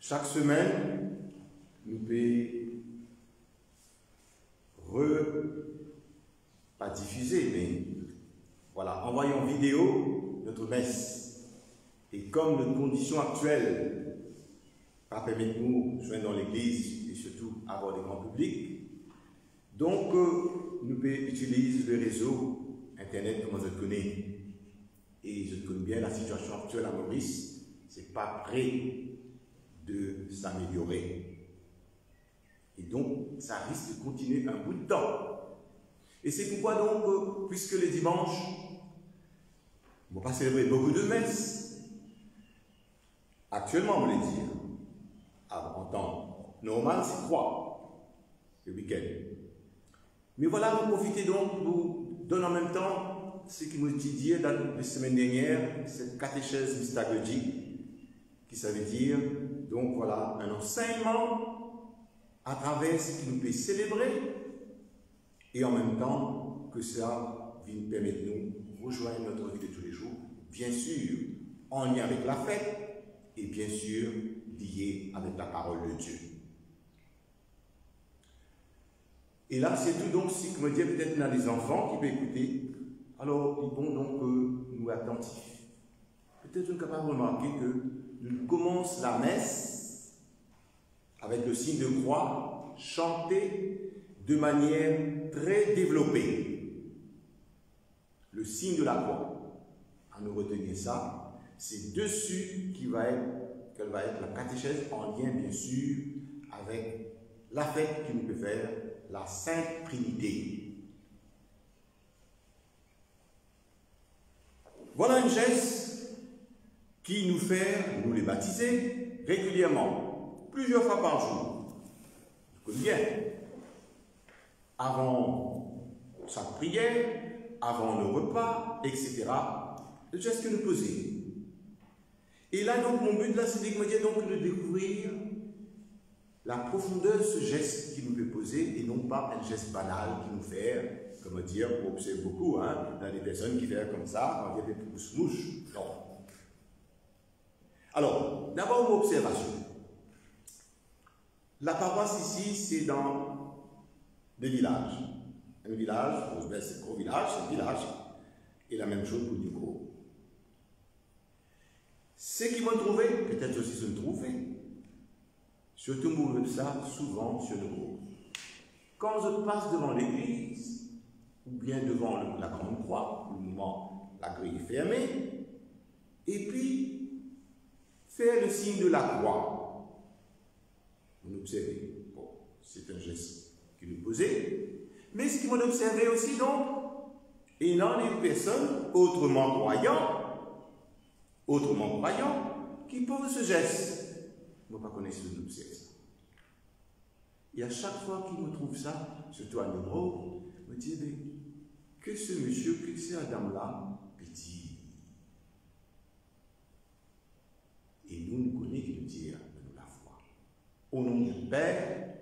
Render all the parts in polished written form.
chaque semaine, nous pouvons pas diffuser, mais voilà, envoyer en vidéo notre messe. Et comme notre condition actuelle pas permet de nous joindre dans l'église et surtout avoir des grands publics, donc nous pouvons utiliser le réseau Internet comme je connais. Et je connais bien la situation actuelle à Maurice, c'est pas prêt de s'améliorer. Et donc, ça risque de continuer un bout de temps. Et c'est pourquoi donc, puisque les dimanches, on ne va pas célébrer beaucoup de messes, actuellement, on voulait dire, en temps normal, c'est 3, le week-end. Mais voilà, vous profitez donc, nous donnons en même temps ce qui nous dit la semaine dernière, cette catéchèse mystagogique, qui ça veut dire, donc voilà, un enseignement à travers ce qui nous peut célébrer, et en même temps que ça vient permettre de nous rejoindre notre vie de tous les jours, bien sûr en lien avec la fête, et bien sûr lié avec la parole de Dieu. Et là, c'est tout donc, si, comme dire, peut-être il y a des enfants qui peuvent écouter, alors ils vont donc nous attentifs. Peut-être nous sommes capables de remarquer que nous commençons la messe avec le signe de croix, chanté de manière très développée. Le signe de la croix, à nous retenir ça, c'est dessus qu'elle va être la catéchèse en lien bien sûr avec la fête qui nous peut faire, la Sainte Trinité. Voilà une geste qui nous fait nous les baptiser régulièrement, plusieurs fois par jour. Je connais bien. Avant chaque prière, avant le repas, etc. Le geste que nous posons. Et là, donc, mon but là, c'est de découvrir la profondeur de ce geste qui nous peut poser et non pas un geste banal qui nous fait, comment dire, pour observer beaucoup, hein, dans des personnes qui font comme ça, quand il y a des pousse-mouches. Non. Alors, d'abord, une observation. La paroisse ici, c'est dans des villages. Un village, c'est un gros village, c'est un village, et la même chose pour Nico. Ce qui vont trouver, peut-être aussi se trouver, surtout pour ça, souvent sur le groupe. Quand je passe devant l'église, ou bien devant la grande croix, au moment la grille est fermée, et puis faire le signe de la croix. Vous observez, bon, c'est un geste qui nous posait, mais ce qu'ils vont observer aussi donc, et dans les personnes autrement croyantes, qui posent ce geste. Ils ne vont pas connaître ce que c'est ça. Et à chaque fois qu'ils me trouvent ça, surtout à Neuro, ils me disent, que ce monsieur, que cette dame-là, petit. Et nous connaissons qui nous dire de nous la foi. Au nom du Père,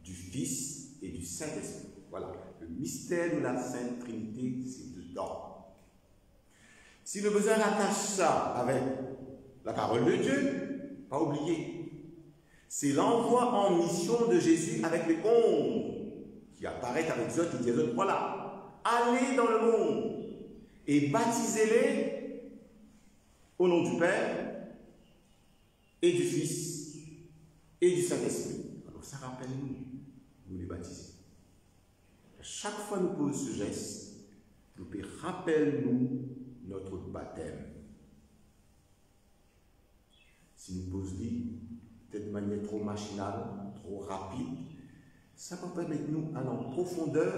du Fils et du Saint-Esprit. Voilà, le mystère de la Sainte Trinité, c'est dedans. Si le besoin rattache ça avec la parole de Dieu, pas oublier. C'est l'envoi en mission de Jésus avec les 11 qui apparaissent avec eux, qui disent voilà, allez dans le monde et baptisez-les au nom du Père et du Fils et du Saint-Esprit. Alors ça rappelle-nous, nous les baptiser. À chaque fois que nous posons ce geste, nous rappelle-nous notre baptême. Si nous posons peut-être de manière trop machinale, trop rapide, ça peut permettre nous aller en profondeur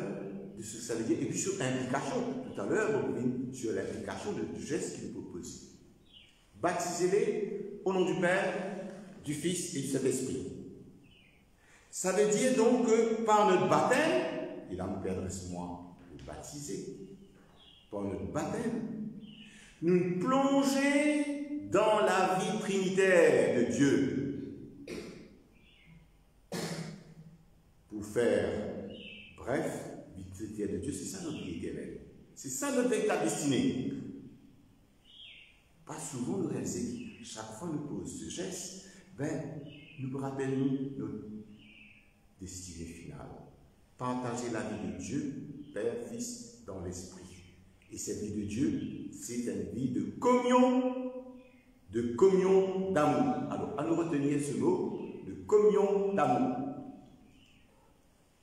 de ce que ça veut dire, et puis sur l'implication. Tout à l'heure, on revient sur l'implication du geste qu'il nous propose. Baptisez-les au nom du Père, du Fils et du Saint-Esprit. Ça veut dire donc que par notre baptême, et là mon Père adresse-moi le baptiser, par notre baptême, nous nous plongeons dans la vie trinitaire de Dieu. Pour faire, bref, vie trinitaire de Dieu, c'est ça notre vie éternelle. C'est ça notre véritable destinée. Pas souvent nous réaliser, chaque fois nous pose ce geste, nous rappelle notre destinée finale. Partager la vie de Dieu, Père, Fils, dans l'Esprit. Et cette vie de Dieu, c'est une vie de communion d'amour. Alors, à nous retenir ce mot, de communion d'amour.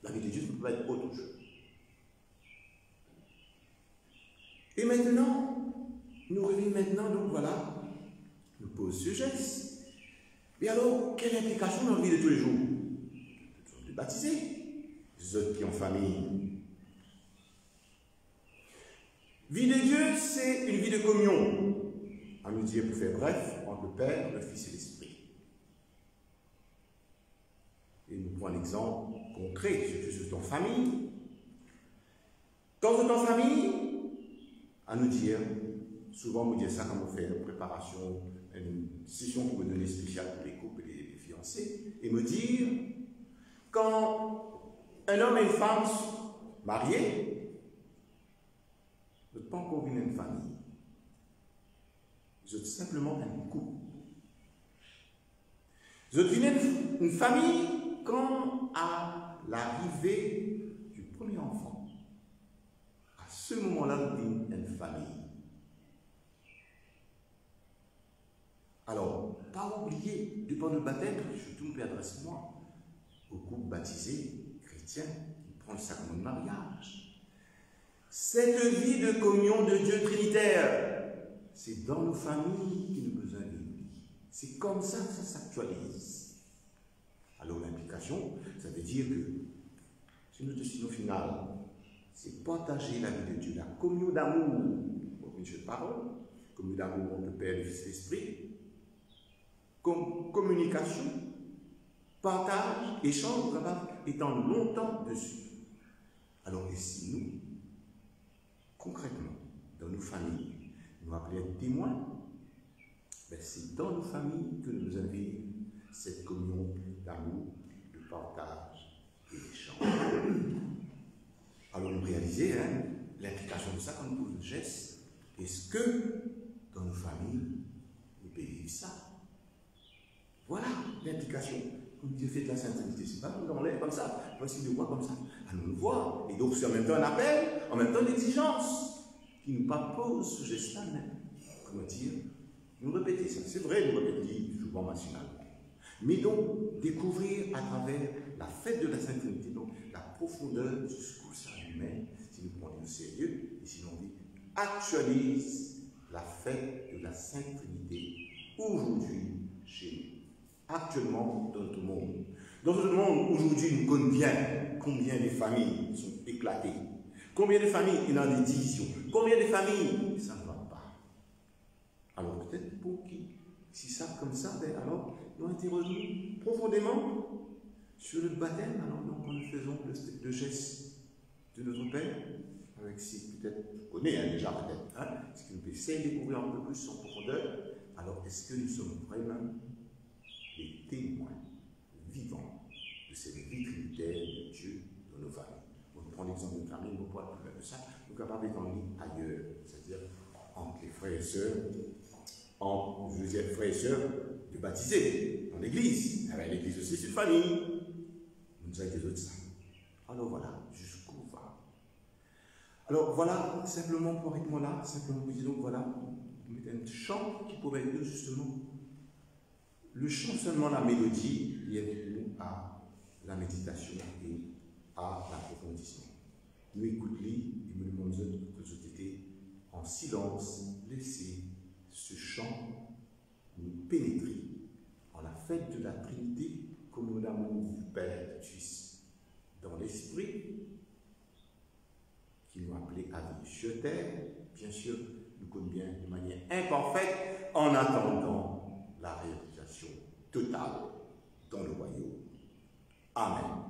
La vie de Dieu, ça ne peut pas être autre chose. Et maintenant, nous revenons maintenant, donc voilà, nous pose ce geste. Et alors, quelle implication dans la vie de tous les jours? Nous sommes baptisés, les autres qui ont famille. Vie de Dieu, c'est une vie de communion. À nous dire, pour faire bref, entre le Père, le Fils et l'Esprit. Et nous prenons un exemple concret, c'est ton famille. Quand vous êtes en famille, à nous dire, souvent vous dites ça quand on fait une préparation, une session pour me donner spéciale pour les couples et les fiancés, et me dire, quand un homme et une femme sont mariés, vous n'êtes pas encore une famille. Vous êtes simplement un couple. Vous êtes une famille quand à l'arrivée du premier enfant. À ce moment-là, vous êtes une famille. Alors, pas oublier, depuis le baptême, surtout me adresse-moi aux couples baptisés chrétiens qui prennent le sacrement de mariage. Cette vie de communion de Dieu trinitaire, c'est dans nos familles qu'il nous besoin de vie. C'est comme ça que ça s'actualise. Alors l'implication, ça veut dire que c'est notre destinée finale. C'est partager la vie de Dieu, la communion d'amour, comme une seule parole, communion d'amour entre le Père, le Fils et l'Esprit, comme communication, partage, échange, étant longtemps dessus. Alors et si nous, concrètement, dans nos familles, nous appelons être témoins, ben c'est dans nos familles que nous avons cette communion d'amour, de partage et d'échange. Alors nous réalisons l'implication de ça quand nous posons le geste. Est-ce que dans nos familles, nous vivons ça? Voilà l'implication. Comme Dieu fait de la sainteté, c'est pas nous on l'air comme ça, voici de quoi comme ça. À nous le voir. Et donc c'est en même temps un appel, en même temps une exigence qui nous propose ce geste-là même. Comment dire? Nous répéter ça. C'est vrai, nous répéter souvent machinalement. Mais donc, découvrir à travers la fête de la Sainte Trinité, donc la profondeur jusqu'au sein humain, si nous prenons au sérieux, et si l'on dit, actualise la fête de la Sainte Trinité aujourd'hui chez nous. Actuellement, dans tout le monde. Dans tout le monde, aujourd'hui, nous connaissons bien combien de familles sont éclatées. Combien de familles il y a des divisions? Combien de familles ça ne va pas? Alors peut-être pour qui, si ça comme ça, ben alors nous interrogeons profondément sur le baptême, alors donc quand nous faisons le geste de notre Père, avec si peut-être, vous connaissez déjà peut-être, est-ce que nous essayons de découvrir un peu plus en profondeur, alors est-ce que nous sommes vraiment les témoins vivants de cette vie trinitaire de Dieu dans nos familles? On prend l'exemple d'une famille, on pourra plus de ça, nous sommes capables d'en aller ailleurs, c'est-à-dire entre les frères et sœurs, entre les frères et sœurs de baptisés dans l'église. L'église aussi, c'est une famille. Nous avons des autres ça. Alors voilà, jusqu'où va. Alors voilà, simplement pour arrêter là, simplement pour dire donc voilà, vous mettez un chant qui pourrait être justement. Le chant seulement, la mélodie, il aide à la méditation et à l'approfondissement. Nous écoutons et nous demandons que vous étiez en silence, laissez ce chant nous pénétrer en la fête de la Trinité comme l'amour du Père, du Fils, dans l'Esprit, qui nous appelait à vivre sur terre. Bien sûr, nous connaissons bien de manière imparfaite, en attendant la réalisation totale dans le royaume. Amen.